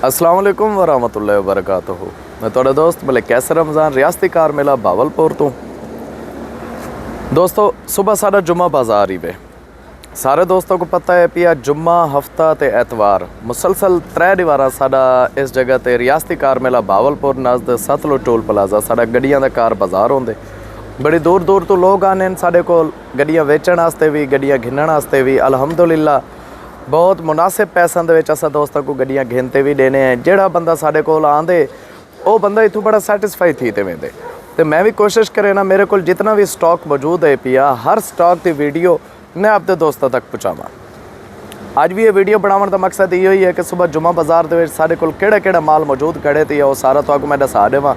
अस्सलाम वालेकुम वरहमतुल्लाहि वबरकातुहू। मैं थोड़ा दोस्त बोले कैसे रमज़ान रियासती कार मेला भावलपुर तो दोस्तों सुबह साढ़ा जुम्मा बाज़ार ही वे सारे दोस्तों को पता है पिया जुम्मा हफ्ता ते एतवार मुसलसल 3 दीवारा साढ़ा इस जगह ते रियासती कार मेला भावलपुर नज़द सतलुज टोल प्लाजा साढ़ा गड्डियां दा कार बाज़ार होंदे। बड़ी दूर दूर तो लोग आने साढ़े को गड्डियां वेचण वास्ते भी गड्डियां घिनण वास्ते भी अल्हम्दुलिल्लाह बहुत मुनासिब पैसों के असा दोस्तों को गड्डियां घिनते भी देने हैं। जोड़ा बंदा साढ़े को आंदे वो बंदा इतों बड़ा सैटिस्फाई थी ते वेंदे तो मैं भी कोशिश करे ना मेरे को जितना भी स्टॉक मौजूद है पिया हर स्टॉक की वीडियो मैं अपने दोस्तों तक पहुँचावा। अज भी ये वीडियो बनाने का मकसद यो ही है कि सुबह जुम्मा बाज़ार के साढ़े को केड़ा माल मौजूद खड़े थे वो सारा तो मैं दसा देव।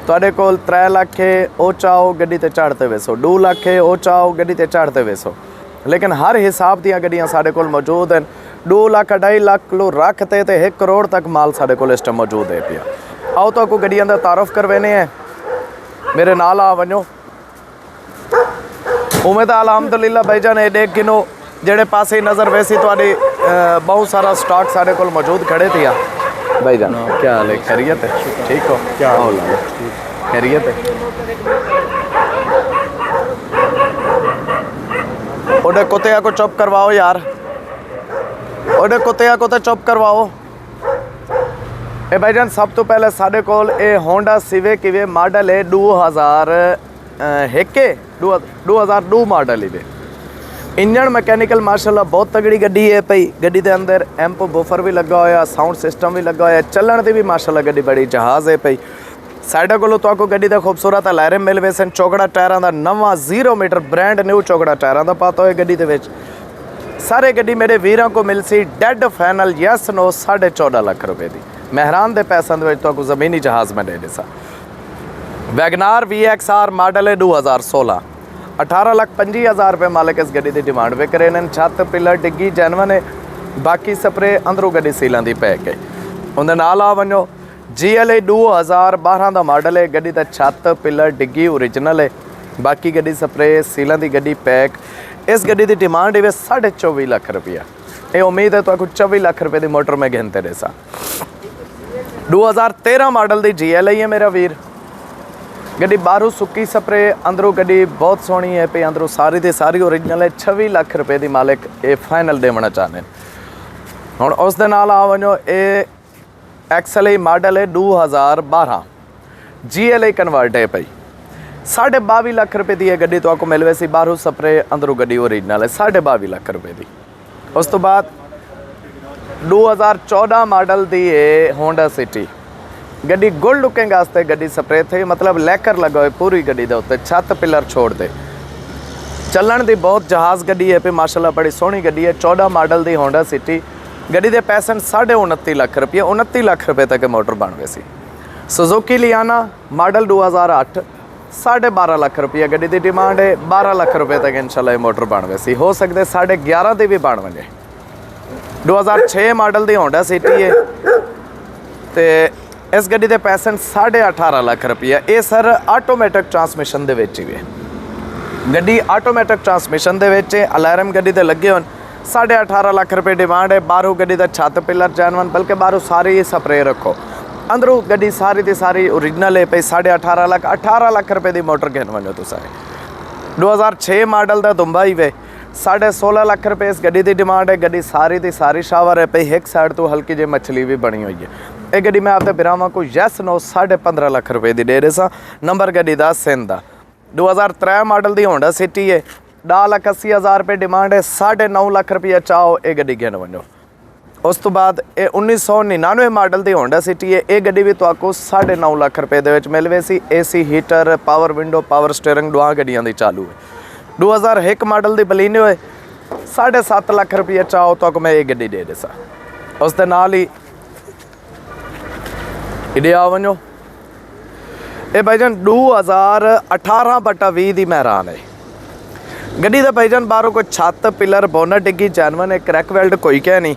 तुहाडे कोल 3 लाख है वो चाहो गड्डी ते चढ़ते वेसो, 2 लाख है वो चाहो गड्डी ते चढ़ते वेसो, लेकिन हर हिसाब दी गड्डियां साढ़े कोल मौजूद हैं। 2 लाख 2.5 लाख किलो रखते तो 1 करोड़ तक माल साढ़े कोल इस टाइम मौजूद है पिया। आओ तो आपको गड्डियां दा तारुफ करवाने हैं, मेरे नाल आ वनो। उम्मीद अल्हम्दुलिल्लाह भाईजान ये देख गिनो जेड़े पासे नज़र वैसी थोड़ी बहुत सारा स्टॉक साढ़े कोल मौजूद खड़े थे। भाईजान क्या हाल है, खैरियत है? ठीक हो? क्या हाल है? खैरियत है? ओडे कुत्तिया को चुप करवाओ यार, ओडे कुत्तिया को तो चुप करवाओ। ए भाईजान सब तो पहले साढ़े कोल ए होंडा सिविक इवे मॉडल है 2002 मॉडल इवे। इंजन मैकेनिकल माशाल्लाह बहुत तगड़ी गड्डी है पई। गड्डी के अंदर एम्प बफर भी लगा होया, साउंड सिस्टम भी लगा होया, चलन की भी माशाल्लाह गड्डी बड़ी जहाज़ है पई। साइडा को तो गड्डी का खूबसूरत लायरे मिल वे सन। चौकड़ा टायरों का नवा 0 मीटर ब्रांड न्यू चौकड़ा टायरों का पाता हो गड्डी के सारे गड्डी मेरे वीरों को मिल सी dead final yes no 14.5 lakh रुपए की मेहरान के पैसों के तो ज़मीनी जहाज़ में दे दिसा। वैगनार VXR मॉडल है 2016, 18,25,000 रुपये मालिक इस गड्डी की डिमांड पे करे ने। छत पिलर डिग्गी जैनवन है, बाकी स्प्रे अंदरों गड्डी सीलों की पैक है। उन्हें नाल आ वनो GLA 2012 का मॉडल है। गड्डी का छत पिलर डिग्गी ओरिजिनल है, बाकी गड्डी स्प्रे सीलों की गड्डी पैक। इस गड्डी की डिमांड है 24.5 लाख रुपया। ये उम्मीद है तो 24 लाख रुपये की मोटर में गिनते रहे सा। 2013 मॉडल की GLA है मेरा वीर। गड्डी बाहरों सुक्की स्प्रे, अंदरों गड्डी बहुत सोहनी है पे, अंदरों सारी की सारी ओरिजिनल है। 26 लाख रुपये की मालिक ये फाइनल देना चाहते हैं। हुण उस दे नाल आ वनो ये XLA मॉडल है 2012 GLA कन्वर्ट है पई। 22.5 लाख रुपये की गड्डी तो आपको मिल वैसी बाहरों स्प्रे अंदरों गड्डी ओरिजिनल है 22.5 लाख रुपये की। उस तो बाद 2014 मॉडल की है होंडा सिटी। गड्डी गुड लुकिंग वास्ते गड्डी स्प्रे थे, मतलब लैकर लगा हुआ पूरी गड्डी के उत्ते, छत पिलर छोड़ दे। चलन की बहुत जहाज़ गड्डी है पे माशाल्लाह बड़ी सोहनी गड्डी है। 14 मॉडल की होंडा सिटी गड्डी के पैसे 29.5 लाख रुपये, 29 लाख रुपये तक मोटर बन गई सी। सुजुकी लियाना मॉडल 2008, 12.5 लाख रुपया गड्डी की डिमांड है। 12 लाख रुपये तक इंशाल्लाह मोटर बन गई सी, हो सकते 11.5 की भी बन वजे। 2006 मॉडल की होंडा सिटी है तो इस गड्डी के पैसे 18.5 लाख रुपया। ये सर आटोमैटिक ट्रांसमिशन के ही है, गड्डी आटोमैटिक ट्रांसमिशन के अलार्म गड्डी ते लगे हो। 18.5 लाख रुपये डिमांड है। बाहरों गड्डी का छत पिलर जैनवन, बल्कि बाहरों सारी स्प्रे रखो, अंदरों गड्डी सारी की सारी ओरिजिनल है पे। 18.5 लाख रुपये की मोटर गिन वनो तो सारे। 2006 मॉडल का दुंबा ही वे 16.5 लाख रुपये इस गड्डी की डिमांड है। गड्डी सारी की सारी शावर है पे, एक साइड तो हल्की जी मछली भी बनी हुई है। ये गड्डी मैं आपके बिरावां को यस नो 15.5 लाख रुपये की दे रहा सा। नंबर गड्डी का सिंध का 2003 मॉडल की होंडा सिटी है। 2,80,000 रुपये डिमांड है। 9.5 लाख रुपया चाहो ये गड्डी गिन वनो। उस तो बाद ये 1999 मॉडल की होंडा सिटी है। ये गड्डी भी तो आपको 9.5 लाख रुपये के मिल वे सी। AC heater, power window, power steering दोवां गड्डियां दी चालू है। 2001 मॉडल की बलीनो है। 7.5 लाख रुपया चाहो तो आपको मैं ये गड्डी दे सा। उस दे नाल ही इडे आ वनो ये भाईजान 2018/20 की मेहरान है गड्डी का। भाईजान बाहरों कोई छत पिलर बोनट डिग्गी जैनवन है, क्रैक वेल्ड कोई कह नहीं।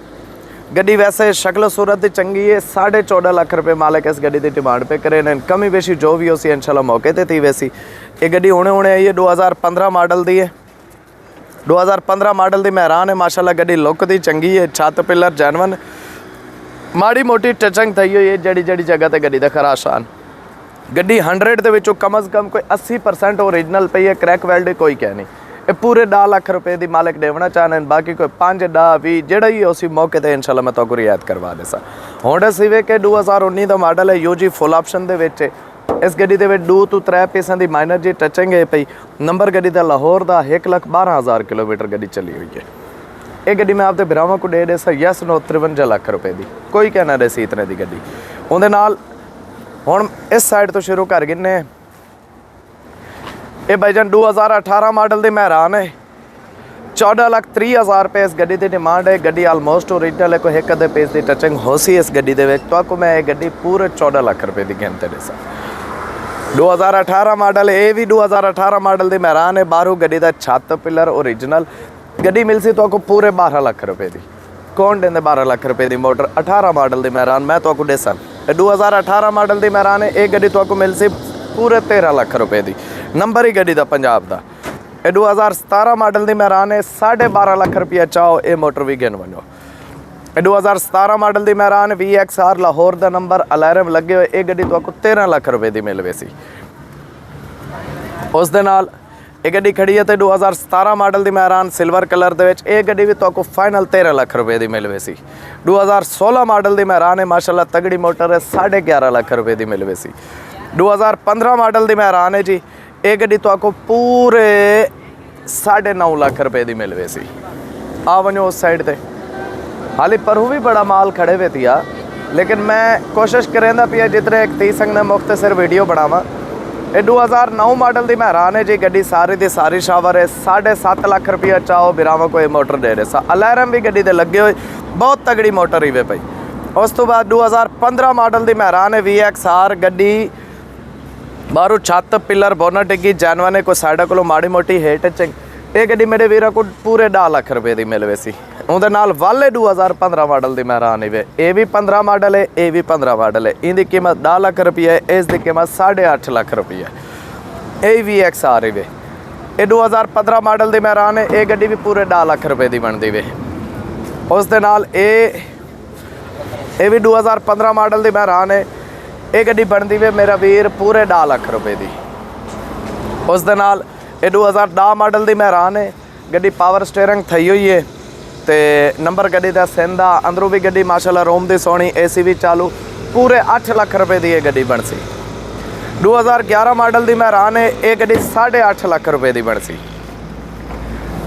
गड्डी वैसे शक्ल सूरत चंगी है। 14.5 लाख रुपये मालिक इस गड्डी की डिमांड पे करे ने। कमी बेशी जो भी हो सी इंशाल्लाह मौके ते थी वैसी। ये गड्डी हुणे आई है 2015 मॉडल की है। 2015 मॉडल की मेहरान है माशाल्लाह। गड्डी लुक दी चंगी है, छत पिलर जैनवन। माड़ी मोटी टचिंग थी हुई है जड़ी जड़ी जगह ते गड्डी दा खरा शान। गड्डी 100 ਦੇ ਵਿੱਚੋਂ कम अज़ कम कोई 80% ओरिजिनल पई है, क्रैक वेल्ड कोई कह नहीं। ये पूरे 10 लाख रुपए की मालिक देवना चाहते हैं, बाकी कोई 5 10 20 जेड़ा ही उसी मौके पर इंशाल्लाह मैं तो रियायत करवा देसा। होंडा सिविक 2019 का मॉडल है, यूजी फुल ऑप्शन दे विच। इस गड्डी दे विच 2 ਤੋਂ 3 पीसां की माइनर जी टचिंग है पई। नंबर गड्डी का लाहौर का 1,12,000 किलोमीटर गड्डी चली हुई है। ये गड्डी मैं आपके भरावां को दे देसा यस नो 53 लाख रुपए की, कोई कहना रही इतने की गड्डी। उहदे नाल हुण इस साइड तो शुरू कर गिने। ये भाईजान 2018 मॉडल के महरान है, 14,30,000 रुपये इस गड्डी की डिमांड है। गड्डी आलमोस्ट ओरिजिनल है, कोई एक अद्धे पेज की टचिंग हो सी इस गड्डी के तो आपको मैं ये गड्डी पूरे 14 लाख रुपये की गिनते देसा। 2018 मॉडल है, ये भी 2018 मॉडल के महरान है। बाहरों गड्डी का छत पिलर ओरिजिनल गड्डी मिल सी तो आपको पूरे 12 लाख रुपये की। कौन देंगे 12 लाख रुपये की मोटर? 18 मॉडल की महरान मैं तो आपको देसा। 2018 मॉडल की महरान है, ये गड्डी तो आपको मिल सी पूरे 13 लाख रुपये की। नंबर ही गड्डी का पंजाब का। ये 2017 मॉडल की महरान है, 12.5 लाख रुपया चाहो ये मोटर भी गिन वनो। ये 2017 मॉडल की महरान VXR लाहौर का नंबर अलार्म लगे हुए। ये गड्डी तो आपको 13 लाख रुपये की मिल सी। उस दे नाल ये गड्डी खड़ी है तो 2017 मॉडल की महरान सिल्वर कलर के ये गड्डी भी तो आपको फाइनल 13 लाख रुपये की मिल सी। 2016 मॉडल की महरान है, माशाल्लाह तगड़ी मोटर है, 11.5 लाख रुपये की मिल सी। 2015 मॉडल की महरान है जी, ये गड्डी तो आपको पूरे 9.5 लाख रुपये की मिल सी। आ वनो उस साइड पर हाली परू भी बड़ा माल खड़े हुए थी, लेकिन मैं कोशिश करेंदा पिया जितने एक 30 संग मुख्तसर वीडियो बनावा। ये 2009 मॉडल की महरान है जी, गड्डी सारी की सारी शावर है, 7.5 लाख रुपया चाहो बिरावा को ये मोटर दे रहे सा। अलार्म भी गड्डी दे लगे हुए, बहुत तगड़ी मोटर ही वे पई। उस तो बाद 2015 मॉडल की महरान है VXR गड्डी, बाहरों छत पिलर बोनट डिग्गी जानवर ने कोई साइडा को माड़ी मोटी हेट टचिंग। ये गड्डी मेरे वीर को पूरे 10 लाख रुपये की मिल सी। उहदे नाल वाले 2015 मॉडल की महरान है, ये भी 15 मॉडल है, ये भी 15 मॉडल है। इनकी कीमत 10 लाख रुपये है, इसकी कीमत 8.5 लाख रुपये है। ये VXR है वे, ये 2015 मॉडल की महरान है, ये गड्डी भी पूरे 10 लाख रुपये की बनती वे। उस दे नाल ये भी 2015 मॉडल की महरान है, ये गड्डी बनती वे मेरा वीर पूरे 10 लाख रुपये की। उस दे नाल ये 2010 मॉडल की महरान है, गड्डी पावर स्टेयरिंग थी हुई है तो नंबर गड्डी का सिंधा, अंदरों भी गड्डी माशाल्लाह रोम की सोहनी, AC भी चालू, पूरे 8 लाख रुपये की ये गड्डी बन सी। 2011 मॉडल की महरान है, ये गड्डी 8.5 लाख रुपये की बन सी।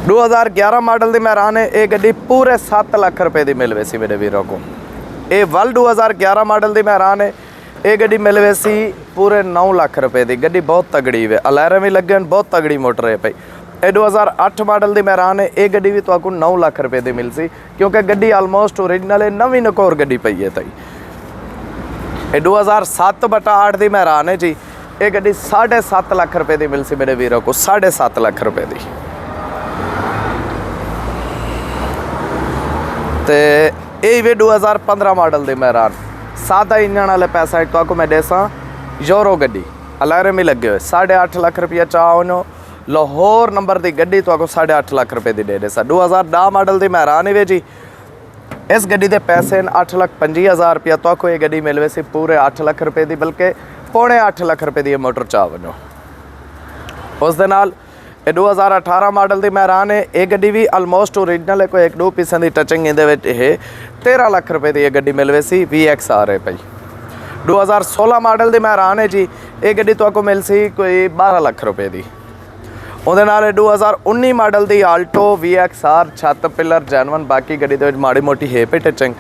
2011 मॉडल की महरान है, ये गड्डी पूरे 7 लाख रुपये की मिल सी मेरे वीरों को। ये वल 2011 मॉडल की महरान है, ये गड्डी मिल सी पूरे 9 लाख रुपये की। गड्डी बहुत तगड़ी है, अलार्म भी लगे, बहुत तगड़ी मोटर है भाई। ये 2008 मॉडल की महरान है, ये गड्डी भी तो आपको 9 लाख रुपये की मिल सी, क्योंकि गड्डी आलमोस्ट ओरिजिनल है, नवी नकोर गड्डी पई है तई। ये 2007/8 की महरान है जी, ये गड्डी 7.5 लाख रुपये की मिल सी मेरे वीरों को, 7.5 लाख रुपये की। तो ये भी 2015 मॉडल की महरान, सादा इंजन वाले पैसा तो आपको मैं देसा। यूरो गड्डी अलार्म ही लगे हुए, 8.5 लाख रुपया चाहो। लाहौर नंबर की गड्डी तो आपको 8.5 लाख रुपये की दे सा। 2010 मॉडल की महरान है जी, इस गड्डी के पैसे 8,25,000 रुपया तो आपको ये गड्डी मिलवे सी पूरे 8 लाख रुपये की, बल्कि 7.5 लाख रुपये की मोटर चाह वनो। उस दे नाल ये 2018 मॉडल की महरान है, ये गड्डी भी आलमोस्ट ओरिजिनल है, कोई 1-2 पीसां की टचिंग ये 13 लाख रुपये की ये गड्डी मिलवे सी। VXR है भाई। 2016 मॉडल की महरान है जी, ये गड्डी तो आपको मिल सी कोई 12 लाख रुपये की। ਉਹਦੇ ਨਾਲ 2019 मॉडल की आल्टो VXR छत पिलर जैनवन, बाकी गड्डी दे माड़ी मोटी है पे टचिंग।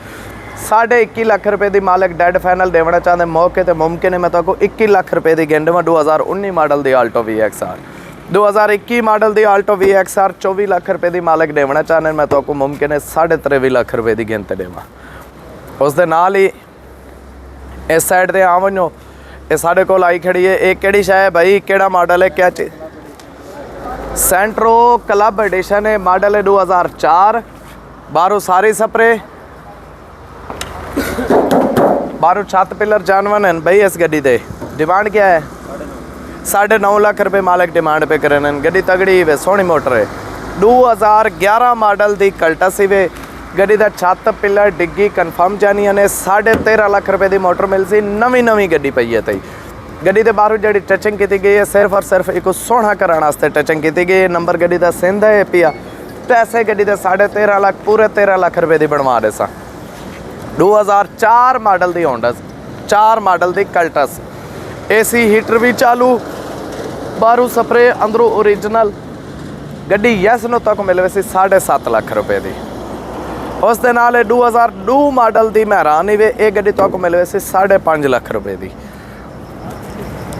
21.5 लाख रुपये की मालिक डेड फाइनल देना चाहते मौके तो मुमकिन है, मैं तो 21 लाख रुपये की गिन देव। 2019 मॉडल की आल्टो VXR, 2021 मॉडल की आल्टो VXR 24 लाख रुपये की मालिक देना चाहते, मैं तो मुमकिन है 23.5 लाख रुपये की गिनते देव। उस दे नाल ही इस साइड से आ वनो, ये साढ़े कोल आई खड़ी है, ये किहड़ी शै है भाई, किहड़ा मॉडल है, क्या चीज़? सेंट्रो क्लब एडिशन है, मॉडल है 2004। बाहरों सारी स्प्रे, बाहरों छत पिलर जानवन है भाई। इस गड्डी दे डिमांड क्या है? 9.5 लाख रुपये मालिक डिमांड पे करें। गड्डी तगड़ी वे, सोहनी मोटर है। 2011 मॉडल की कल्टस वे, ਗੱਡੀ ਦਾ ਛੱਤ ਪਿਲਰ ਡਿੱਗੀ ਕਨਫਰਮ ਜਾਨੀਆਂ ਨੇ 13.5 ਲੱਖ ਰੁਪਏ ਦੀ ਮੋਟਰ ਮਿਲ ਸੀ ਨਵੀਂ ਗੱਡੀ ਪਈ ਹੈ ਤਈ ਗੱਡੀ ਦੇ ਬਾਹਰੋਂ ਜਿਹੜੀ ਟਚਿੰਗ ਕੀਤੀ ਗਈ ਹੈ ਸਿਰਫ ਔਰ ਸਿਰਫ ਇੱਕ ਸੋਹਣਾ ਕਰਨ ਵਾਸਤੇ ਟਚਿੰਗ ਕੀਤੀ ਗਈ ਹੈ ਨੰਬਰ ਗੱਡੀ ਦਾ ਸਿੰਧ ਹੈ ਪਿਆ ਪੈਸੇ ਗੱਡੀ ਦੇ 13.5 ਲੱਖ ਪੂਰੇ 13 ਲੱਖ ਰੁਪਏ ਦੀ ਬਣਵਾ ਰਹੇ ਸਾਂ 2004 ਮਾਡਲ ਦੀ ਹੋਂਡਾ 4 ਮਾਡਲ ਦੀ ਕਲਟਸ AC ਹੀਟਰ ਵੀ ਚਾਲੂ ਬਾਹਰੋਂ ਸਪਰੇ ਅੰਦਰੋਂ ओरिजिनल ਗੱਡੀ ਯੈਸ ਨੂੰ ਤੱਕ ਮਿਲਵੇ ਸੀ 7.5 ਲੱਖ ਰੁਪਏ ਦੀ ਉਸ ਦੇ ਨਾਲ 2002 ਮਾਡਲ ਦੀ ਮਹਿਰਾਨ ਵੇ ਇਹ ਗੱਡੀ ਤੱਕ ਮਿਲਵੇ ਸੀ 5.5 ਲੱਖ ਰੁਪਏ ਦੀ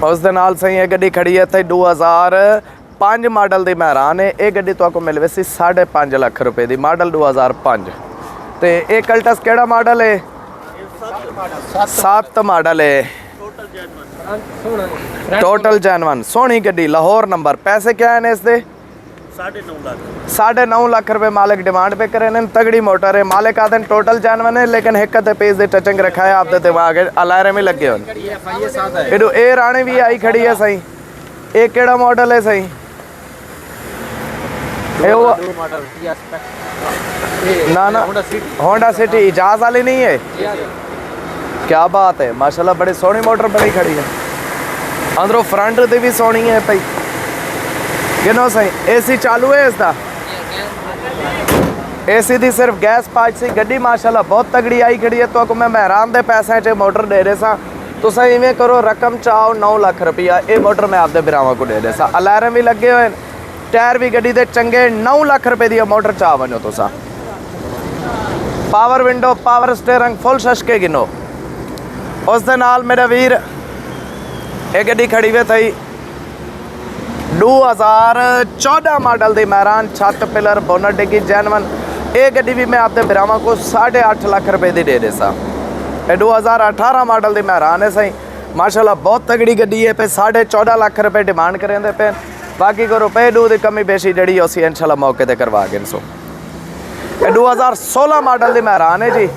ਉਸ ਦੇ ਨਾਲ ਸਹੀ ਇਹ ਗੱਡੀ ਖੜੀ ਹੈ ਇੱਥੇ 2005 ਮਾਡਲ ਦੀ ਮਹਿਰਾਨ ਹੈ ਇਹ ਗੱਡੀ ਤੱਕ ਮਿਲਵੇ ਸੀ 5.5 ਲੱਖ ਰੁਪਏ ਦੀ ਮਾਡਲ 2005 ਤੇ ਇਹ ਕਲਟਸ ਕਿਹੜਾ ਮਾਡਲ ਹੈ 7 ਮਾਡਲ ਹੈ ਟੋਟਲ ਜੈਨਵਨ ਸੋਹਣੀ ਗੱਡੀ ਲਾਹੌਰ ਨੰਬਰ ਪੈਸੇ क्या है इसके 9.5 लाख रुपए मालिक डिमांड पे करे ने तगड़ी मोटर है मालिक आदन टोटल जैनवन है लेकिन एक अद्धे पेज दे टचिंग रखा है आपदे दिमाग अलारे में लगे हो एडो ए राणे भी आई खड़ी है सही ये केड़ा मॉडल है सही ना होंडा सिटी इजाज वाली नहीं है क्या बात है माशाल्लाह बड़ी सोहनी मोटर बड़ी खड़ी है अंदरों फ्रंट दी भी सोहनी है भाई गिनो सही AC चालू है इसका AC दी सिर्फ गैस पार्ट सी गड्डी माशाल्लाह बहुत तगड़ी आई खड़ी है तो आपको मैं हैरान दे पैसे च मोटर दे रहे सा तो सही इवें करो रकम चाहो 9 लाख रुपया ये मोटर मैं आपदे बिरावां को दे रहे सा अलार्म भी लगे हुए टायर भी गड्डी दे चंगे 9 लाख रुपए दी मोटर चाह वनो तुसा power window power steering full शशके गिनो उस दे नाल मेरा वीर ये गड्डी खड़ी वे थी 2014 मॉडल दी महरान छत पिलर बोनट डिग्गी जैनवन ये गड्डी भी मैं आपके बिरावां को 8.5 लाख रुपए दी दे रहे सा 2018 मॉडल दी महरान है सही माशाल्लाह बहुत तगड़ी गड्डी है पे 14.5 लाख रुपए डिमांड करेंदे पे बाकी को रुपए दू दी कमी बेशी जड़ी उसी इंशाल्लाह मौके ते करवा गिन सो 2016 मॉडल दी महरान है जी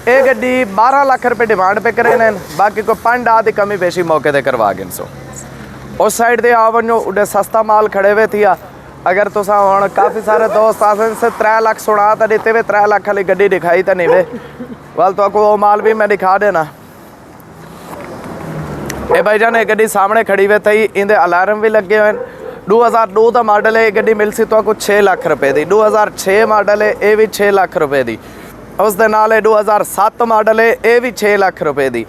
ये गड्डी 12 लाख रुपए डिमांड पे करे ने बाकी को 5 दी कमी बेशी मौके ते करवा गिन सो उस साइड दे आ वनो उडे सस्ता माल खड़े हुए थी अगर तुसा हुण काफ़ी सारे दोस्त आसन से 3 लाख सुना तो देते हुए 3 लाख वाली गड्डी दिखाई तो नहीं वे वाल तो वो माल भी मैं दिखा देना ये भाईजान ये गड्डी सामने खड़ी हुए थी इनके अलार्म भी लगे हुए 2002 का मॉडल है ये गड्डी मिल सी तो 6 लाख रुपए की 2006 मॉडल है ये भी 6 लाख रुपए की उस दे नाल 2007 मॉडल है ये भी 6 लाख रुपए की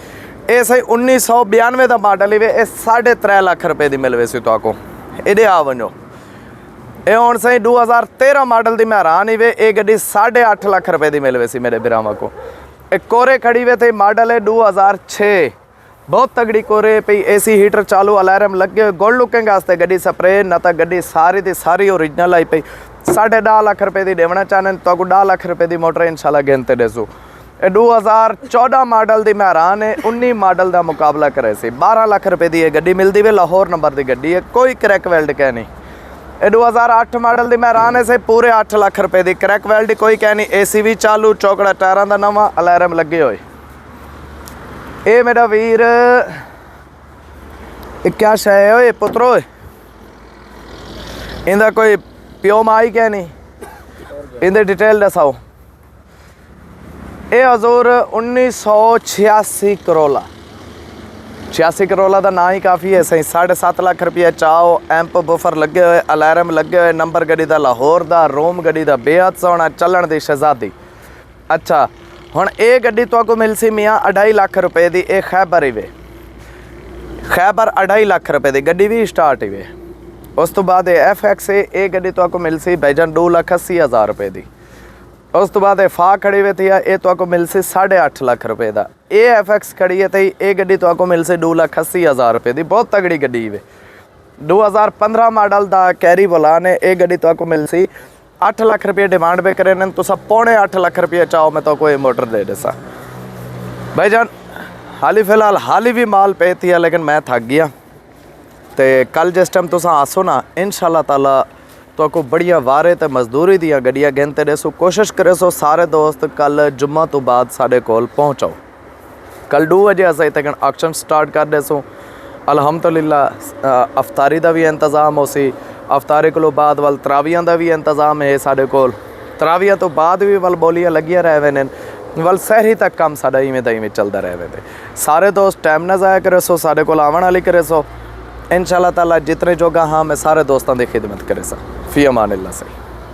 ये सही 1992 का मॉडल ही वे 3.5 लाख रुपए की मिलवे सी तो ये आ वनो ये हुण सही 2013 मॉडल की मैं हैरान ही वे ये गड्डी 8.5 लाख रुपए की मिलवे सी मेरे बिरावां को एक कोरे खड़ी हुए थे मॉडल है 2006 बहुत तगड़ी कोरे पई AC हीटर चालू अलार्म लगे हुए गोल्ड लुकिंग वास्ते गड्डी स्प्रे ना तो गड्डी सारी दी सारी ओरिजिनल आई पई 10.5 लाख रुपए की देवना चाहने तो 10 लाख रुपए की मोटर इंशाल्लाह गिनते देसो 2014 मॉडल की मैं हैरान है 19 मॉडल का मुकाबला करे से 12 लाख रुपए की गड्डी मिलती है लाहौर नंबर की गड्डी है कोई क्रैक वेल्ड कह नहीं ये 2008 मॉडल की मैं हैरान है से पूरे 8 लाख रुपए की क्रैक वेल्ड कोई कह नहीं AC भी चालू चौकड़ा टायरों का नवा अलार्म लगे हुए ये मेरा वीर क्या शय है पुत्रो इनका कोई प्यो माई क्या नहीं इनकी डिटेल दसाओ ये हजूर 1986 करोला 86 करोला का ना ही काफ़ी है सही 7.5 लाख रुपया चाओ एम्प बुफर लगे हुए अलार्म लगे हुए नंबर गड्डी का लाहौर का रोम गड्डी का बेहद सोहना चलन की शहजादी अच्छा हुण ये गड्डी तो मिल सी मियाँ 2.5 लाख रुपए की ये खैबर ही वे खैबर 2.5 लाख रुपए की गड्डी भी स्टार्ट ही वे उस तो बाद FX ये गड्डी तो मिल सी भाईजान 2,80,000 रुपए की उस तो बाद फा खड़ी हुई थी ये तो मिल सी 8.5 लाख रुपए का ये FX खड़ी है थी ये गड्डी तो मिल सी 2,80,000 रुपए की बहुत तगड़ी गड्डी वे 2015 मॉडल का कैरी बोलान है ये गड्डी तो मिल सी 8 लाख रुपये डिमांड पे करे तो सब 8.25 लाख रुपये चाहो मैं तो कोई मोटर दे दे सा भाईजान हाली फिलहाल हाली भी माल पे थी लेकिन मैं थक गया तो कल जिस टाइम तुम आसो ना इंशाल्लाह ताला तो को बढ़िया वारे तो मजदूरी दियाँ गड्डियाँ गिनते रहो कोशिश करे सो सारे दोस्त कल जुम्मा तो बाद साढ़े कोल पहुँचाओ कल 2 बजे अस तक ऑक्शन स्टार्ट कर दे सो अलहमदुलिल्लाह अफतारी का भी इंतज़ाम हो सी अफतारी को बाद वाल तरावियां का भी इंतज़ाम है साढ़े कोल ਤਰਾਵੀਆਂ ਤੋਂ ਬਾਅਦ ਵੀ ਵੱਲ ਬੋਲੀਆਂ ਲੱਗੀਆਂ ਰਹੇ ਨੇ ਵੱਲ ਸਹਿਰੀ ਤੱਕ ਕੰਮ ਸਾਡਾ ਇਵੇਂ ਦਾ ਇਵੇਂ ਚੱਲਦਾ ਰਹੇ ਤੇ ਸਾਰੇ ਦੋਸਤ ਟਾਈਮ ਨਾ ਜ਼ਾਇਆ ਕਰੇ ਸੋ ਸਾਡੇ ਕੋਲ ਆਉਣ ਵਾਲੀ ਕਰੇ ਸੋ इंशाल्लाह ताला जितने जोगा हाँ मैं सारे दोस्तों की खिदमत करे सा फी अमान अल्लाह से।